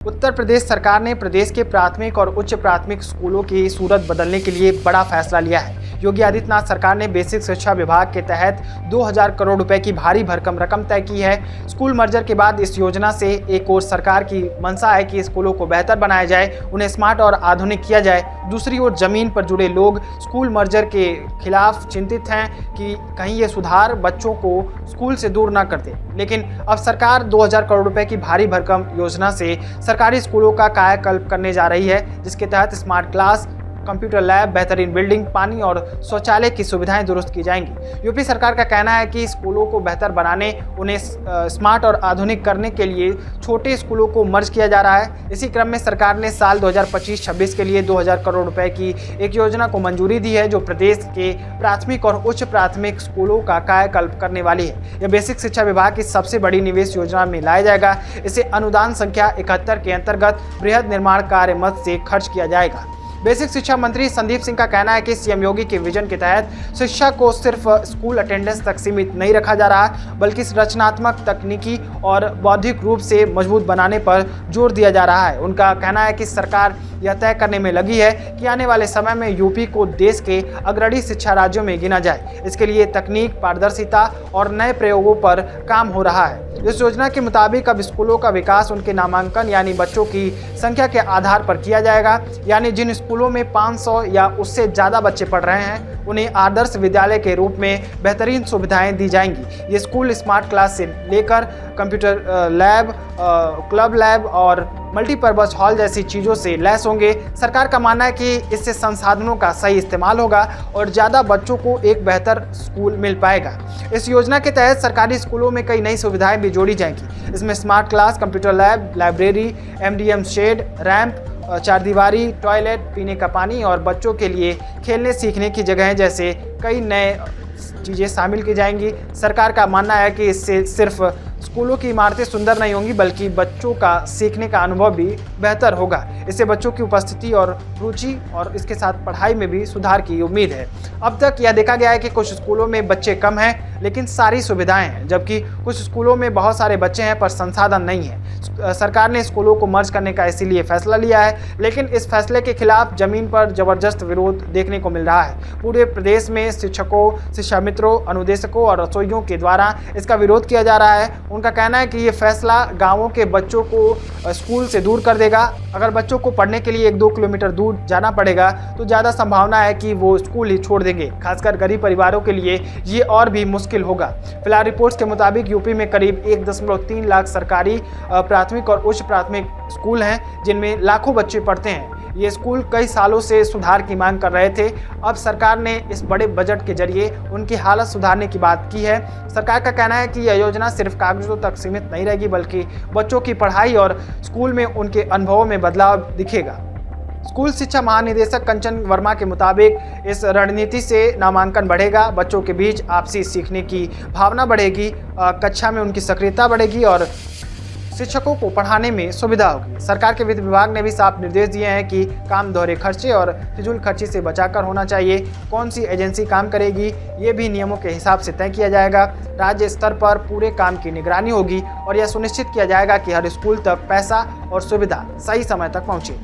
उत्तर प्रदेश सरकार ने प्रदेश के प्राथमिक और उच्च प्राथमिक स्कूलों की सूरत बदलने के लिए बड़ा फैसला लिया है। योगी आदित्यनाथ सरकार ने बेसिक शिक्षा विभाग के तहत 2000 करोड़ रुपए की भारी भरकम रकम तय की है। स्कूल मर्जर के बाद इस योजना से एक ओर सरकार की मंशा है कि स्कूलों को बेहतर बनाया जाए, उन्हें स्मार्ट और आधुनिक किया जाए। दूसरी ओर जमीन पर जुड़े लोग स्कूल मर्जर के खिलाफ चिंतित हैं कि कहीं ये सुधार बच्चों को स्कूल से दूर न कर दे। लेकिन अब सरकार 2000 करोड़ रुपए की भारी भरकम योजना से सरकारी स्कूलों का कायाकल्प करने जा रही है, जिसके तहत स्मार्ट क्लास, कंप्यूटर लैब, बेहतरीन बिल्डिंग, पानी और शौचालय की सुविधाएं दुरुस्त की जाएंगी। यूपी सरकार का कहना है कि स्कूलों को बेहतर बनाने, उन्हें स्मार्ट और आधुनिक करने के लिए छोटे स्कूलों को मर्ज किया जा रहा है। इसी क्रम में सरकार ने साल 2025-26 के लिए 2000 करोड़ रुपए की एक योजना को मंजूरी दी है, जो प्रदेश के प्राथमिक और उच्च प्राथमिक स्कूलों का कायाकल्प करने वाली है। यह बेसिक शिक्षा विभाग की सबसे बड़ी निवेश योजना में लाया जाएगा। इसे अनुदान संख्या 71 के अंतर्गत बृहद निर्माण कार्य मद से खर्च किया जाएगा। बेसिक शिक्षा मंत्री संदीप सिंह का कहना है कि सीएम योगी के विजन के तहत शिक्षा को सिर्फ स्कूल अटेंडेंस तक सीमित नहीं रखा जा रहा, बल्कि रचनात्मक, तकनीकी और बौद्धिक रूप से मजबूत बनाने पर जोर दिया जा रहा है। उनका कहना है कि सरकार यह तय करने में लगी है कि आने वाले समय में यूपी को देश के अग्रणी शिक्षा राज्यों में गिना जाए। इसके लिए तकनीक, पारदर्शिता और नए प्रयोगों पर काम हो रहा है। इस योजना के मुताबिक अब स्कूलों का विकास उनके नामांकन यानी बच्चों की संख्या के आधार पर किया जाएगा। यानी जिन स्कूलों में 500 या उससे ज़्यादा बच्चे पढ़ रहे हैं, उन्हें आदर्श विद्यालय के रूप में बेहतरीन सुविधाएं दी जाएंगी। ये स्कूल स्मार्ट क्लास से लेकर कंप्यूटर लैब, क्लब लैब और मल्टीपर्पज हॉल जैसी चीज़ों से लैस होंगे। सरकार का मानना है कि इससे संसाधनों का सही इस्तेमाल होगा और ज़्यादा बच्चों को एक बेहतर स्कूल मिल पाएगा। इस योजना के तहत सरकारी स्कूलों में कई नई सुविधाएं भी जोड़ी जाएंगी। इसमें smart class, computer lab, library, MDM shed, ramp, चारदीवारी, टॉयलेट, पीने का पानी और बच्चों के लिए खेलने सीखने की जगहें जैसे कई नए चीज़ें शामिल की जाएंगी। सरकार का मानना है कि इससे सिर्फ स्कूलों की इमारतें सुंदर नहीं होंगी, बल्कि बच्चों का सीखने का अनुभव भी बेहतर होगा। इससे बच्चों की उपस्थिति और रुचि और इसके साथ पढ़ाई में भी सुधार की उम्मीद है। अब तक यह देखा गया है कि कुछ स्कूलों में बच्चे कम हैं लेकिन सारी सुविधाएं हैं, जबकि कुछ स्कूलों में बहुत सारे बच्चे हैं पर संसाधन नहीं है। सरकार ने स्कूलों को मर्ज करने का इसीलिए फैसला लिया है, लेकिन इस फैसले के खिलाफ जमीन पर जबरदस्त विरोध देखने को मिल रहा है। पूरे प्रदेश में शिक्षकों, शिक्षा मित्रों, अनुदेशकों और रसोइयों के द्वारा इसका विरोध किया जा रहा है। उनका कहना है कि ये फैसला गाँवों के बच्चों को स्कूल से दूर कर देगा। अगर बच्चों को पढ़ने के लिए 1-2 किलोमीटर दूर जाना पड़ेगा तो ज़्यादा संभावना है कि वो स्कूल ही छोड़ देंगे। खासकर गरीब परिवारों के लिए ये और भी मुश्किल होगा। फिलहाल रिपोर्ट्स के मुताबिक यूपी में करीब 1.3 लाख सरकारी प्राथमिक और उच्च प्राथमिक स्कूल हैं, जिनमें लाखों बच्चे पढ़ते हैं। ये स्कूल कई सालों से सुधार की मांग कर रहे थे। अब सरकार ने इस बड़े बजट के जरिए उनकी हालत सुधारने की बात की है। सरकार का कहना है कि यह योजना सिर्फ कागजों तक सीमित नहीं रहेगी, बल्कि बच्चों की पढ़ाई और स्कूल में उनके अनुभवों में बदलाव दिखेगा। स्कूल शिक्षा महानिदेशक कंचन वर्मा के मुताबिक इस रणनीति से नामांकन बढ़ेगा, बच्चों के बीच आपसी सीखने की भावना बढ़ेगी, कक्षा में उनकी सक्रियता बढ़ेगी और शिक्षकों को पढ़ाने में सुविधा होगी। सरकार के वित्त विभाग ने भी साफ निर्देश दिए हैं कि काम दोहरे खर्चे और फिजूल खर्ची से बचाकर होना चाहिए। कौन सी एजेंसी काम करेगी, ये भी नियमों के हिसाब से तय किया जाएगा। राज्य स्तर पर पूरे काम की निगरानी होगी और यह सुनिश्चित किया जाएगा कि हर स्कूल तक पैसा और सुविधा सही समय तक पहुँचे।